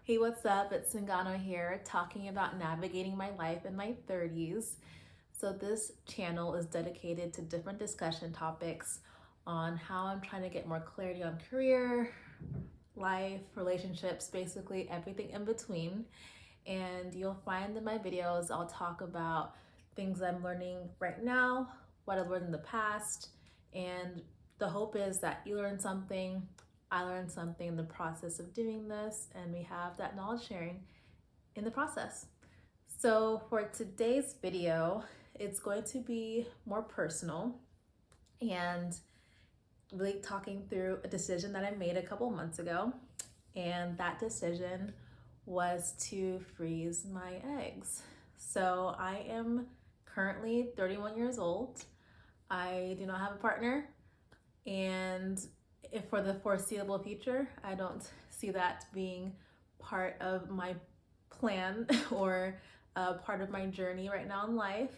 Hey, what's up? It's Singano here, talking about navigating my life in my 30s. So, this channel is dedicated to different discussion topics on how I'm trying to get more clarity on career, life, relationships, basically everything in between. And you'll find in my videos, I'll talk about things I'm learning right now, what I've learned in the past, and the hope is that you learn something, I learned something in the process of doing this, and we have that knowledge sharing in the process. So for today's video, it's going to be more personal and really talking through a decision that I made a couple months ago. And that decision was to freeze my eggs. So I am currently 31 years old. I do not have a partner, and if for the foreseeable future, I don't see that being part of my plan or part of my journey right now in life.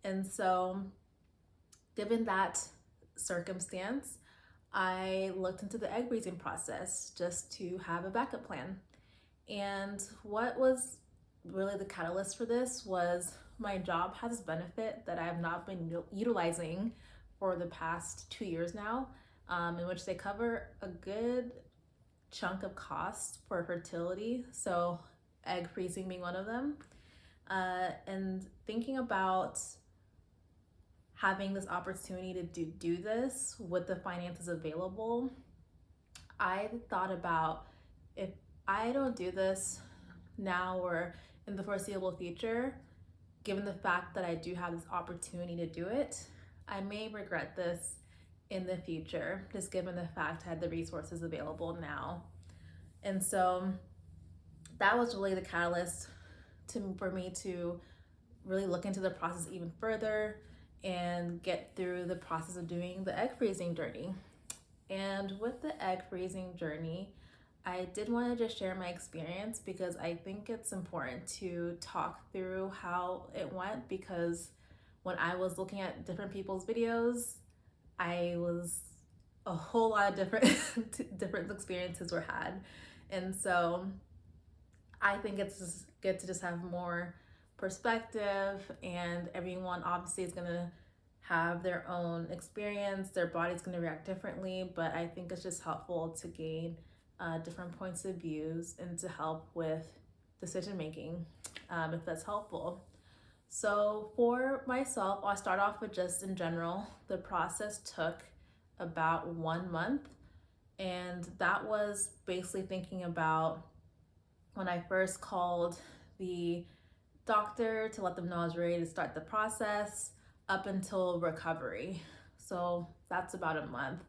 And so, given that circumstance, I looked into the egg freezing process just to have a backup plan. And what was really the catalyst for this was my job has this benefit that I have not been utilizing for the past 2 years now, in which they cover a good chunk of costs for fertility. So, egg freezing being one of them. And thinking about having this opportunity to do this with the finances available, I thought about if I don't do this now or in the foreseeable future, given the fact that I do have this opportunity to do it, I may regret this in the future, just given the fact I had the resources available now. And so that was really the catalyst for me to really look into the process even further and get through the process of doing the egg freezing journey. And with the egg freezing journey, I did want to just share my experience because I think it's important to talk through how it went, because when I was looking at different people's videos, I was a whole lot of different experiences were had. And so I think it's just good to just have more perspective, and everyone obviously is going to have their own experience, their body's going to react differently, but I think it's just helpful to gain different points of views and to help with decision making, if that's helpful. So for myself, I'll start off with just in general, the process took about 1 month, and that was basically thinking about when I first called the doctor to let them know I was ready to start the process up until recovery. So that's about a month.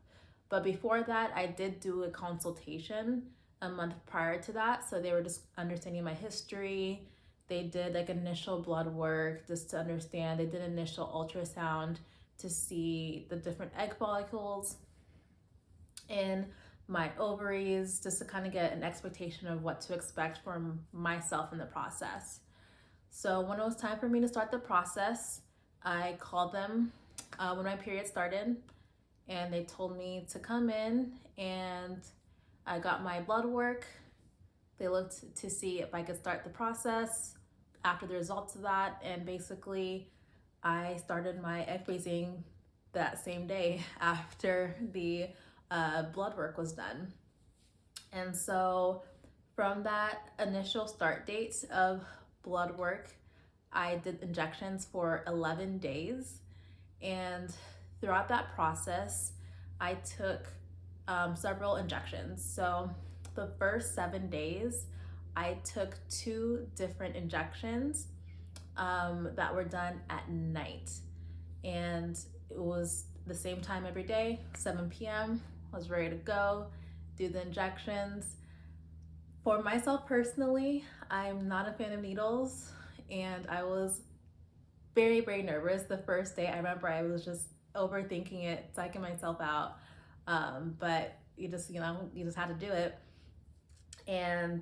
But before that, I did do a consultation a month prior to that. So they were just understanding my history. They did like initial blood work just to understand. They did initial ultrasound to see the different egg follicles in my ovaries, just to kind of get an expectation of what to expect from myself in the process. So when it was time for me to start the process, I called them when my period started, and they told me to come in, and I got my blood work. They looked to see if I could start the process after the results of that, and basically I started my egg freezing that same day after the blood work was done. And so from that initial start date of blood work, I did injections for 11 days. And throughout that process, I took several injections. So the first 7 days, I took 2 different injections that were done at night. And it was the same time every day, 7 p.m. I was ready to go, do the injections. For myself personally, I'm not a fan of needles, and I was very, very nervous the first day. I remember I was just overthinking it, psyching myself out. But you just had to do it. And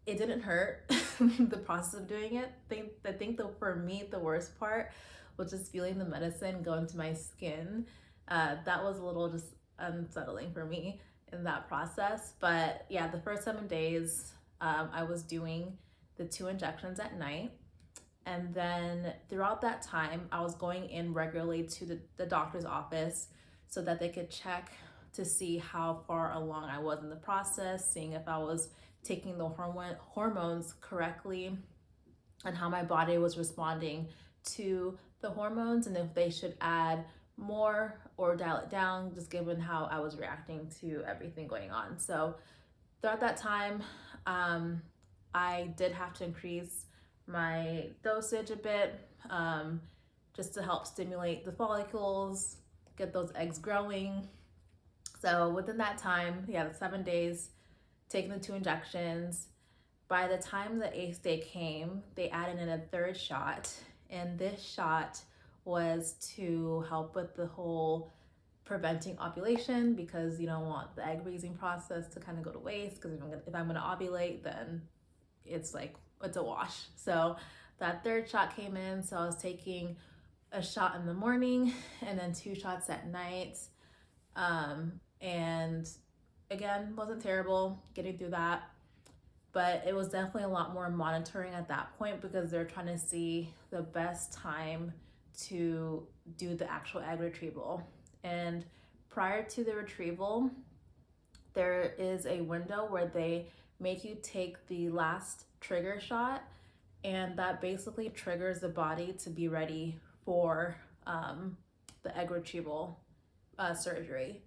it didn't hurt the process of doing it. I think for me, the worst part was just feeling the medicine go into my skin. That was a little just unsettling for me in that process. But yeah, the first 7 days, I was doing the 2 injections at night. And then throughout that time, I was going in regularly to the doctor's office so that they could check to see how far along I was in the process, seeing if I was taking the hormones correctly and how my body was responding to the hormones, and if they should add more or dial it down, just given how I was reacting to everything going on. So throughout that time, I did have to increase my dosage a bit, just to help stimulate the follicles, get those eggs growing. So within that time, the 7 days, taking the 2 injections, by the time the 8th day came, they added in a 3rd shot. And this shot was to help with the whole preventing ovulation, because you don't want the egg raising process to kind of go to waste, because if I'm gonna ovulate, then it's a wash. So that 3rd shot came in, so I was taking a shot in the morning and then 2 shots at night. And again, wasn't terrible getting through that, but it was definitely a lot more monitoring at that point, because they're trying to see the best time to do the actual egg retrieval. And prior to the retrieval, there is a window where they make you take the last trigger shot, and that basically triggers the body to be ready for the egg retrieval surgery.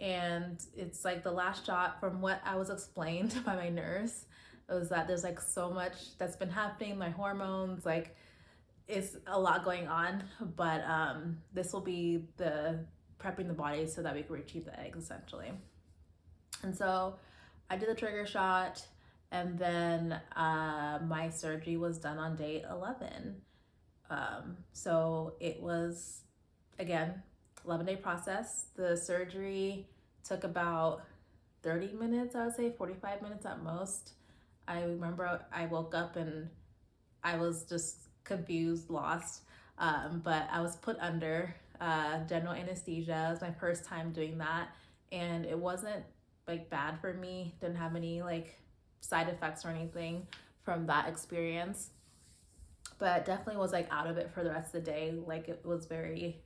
And it's like the last shot, from what I was explained by my nurse, was that there's so much that's been happening, my hormones, it's a lot going on, but this will be the prepping the body so that we can retrieve the eggs, essentially. And so I did the trigger shot, and then my surgery was done on day 11. So it was, again, 11-day process. The surgery took about 30 minutes, I would say 45 minutes at most. I remember I woke up and I was just confused, lost, but I was put under general anesthesia. It was my first time doing that, and it wasn't bad for me. Didn't have any side effects or anything from that experience, but definitely was out of it for the rest of the day. It was very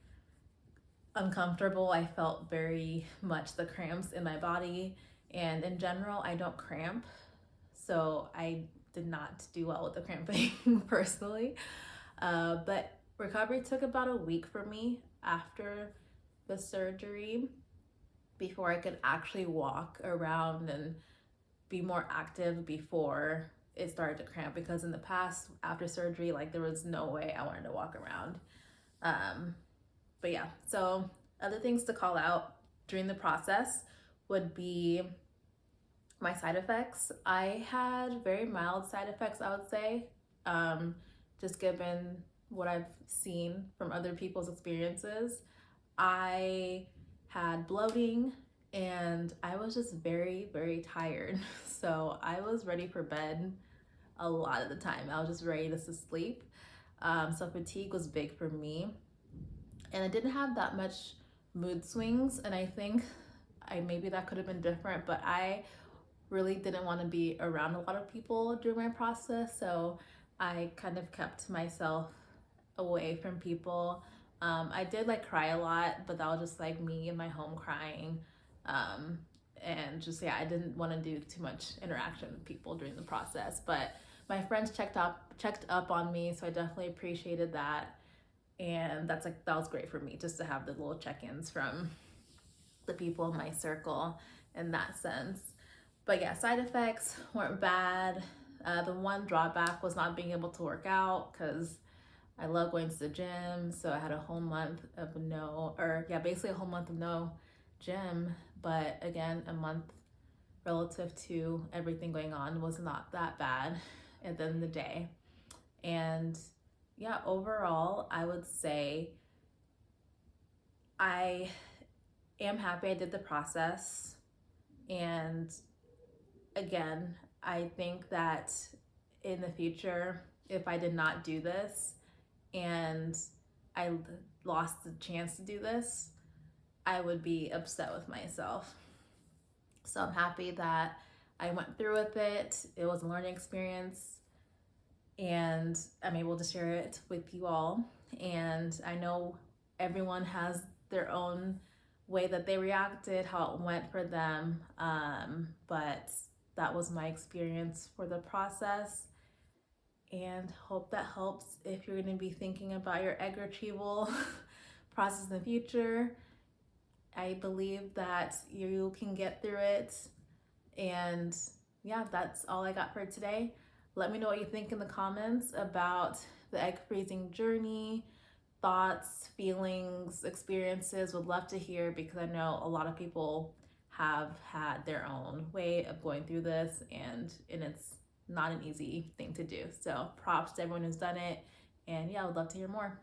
uncomfortable. I felt very much the cramps in my body, and in general I don't cramp, so I did not do well with the cramping personally. But recovery took about a week for me after the surgery before I could actually walk around and be more active before it started to cramp, because in the past, after surgery, there was no way I wanted to walk around. But yeah, so other things to call out during the process would be my side effects. I had very mild side effects, I would say, just given what I've seen from other people's experiences. I had bloating, and I was just very, very tired. So I was ready for bed a lot of the time. I was just ready to sleep. So fatigue was big for me. And I didn't have that much mood swings, and I think maybe that could have been different, but I really didn't want to be around a lot of people during my process, so I kind of kept myself away from people. I did cry a lot, but that was just me in my home crying, and just I didn't want to do too much interaction with people during the process. But my friends checked up on me, so I definitely appreciated that. And that was great for me, just to have the little check-ins from the people in my circle in that sense. But yeah, side effects weren't bad. The one drawback was not being able to work out, because I love going to the gym. So I had a whole month of basically a whole month of no gym. But again, a month relative to everything going on was not that bad at the end of the day. And yeah, overall, I would say I am happy I did the process. And again, I think that in the future, if I did not do this and I lost the chance to do this, I would be upset with myself. So I'm happy that I went through with it. It was a learning experience, and I'm able to share it with you all. And I know everyone has their own way that they reacted, how it went for them. But that was my experience for the process, and hope that helps if you're going to be thinking about your egg retrieval process in the future. I believe that you can get through it. And yeah, that's all I got for today. Let me know what you think in the comments about the egg freezing journey, thoughts, feelings, experiences. Would love to hear, because I know a lot of people have had their own way of going through this, and it's not an easy thing to do. So props to everyone who's done it. And yeah, I would love to hear more.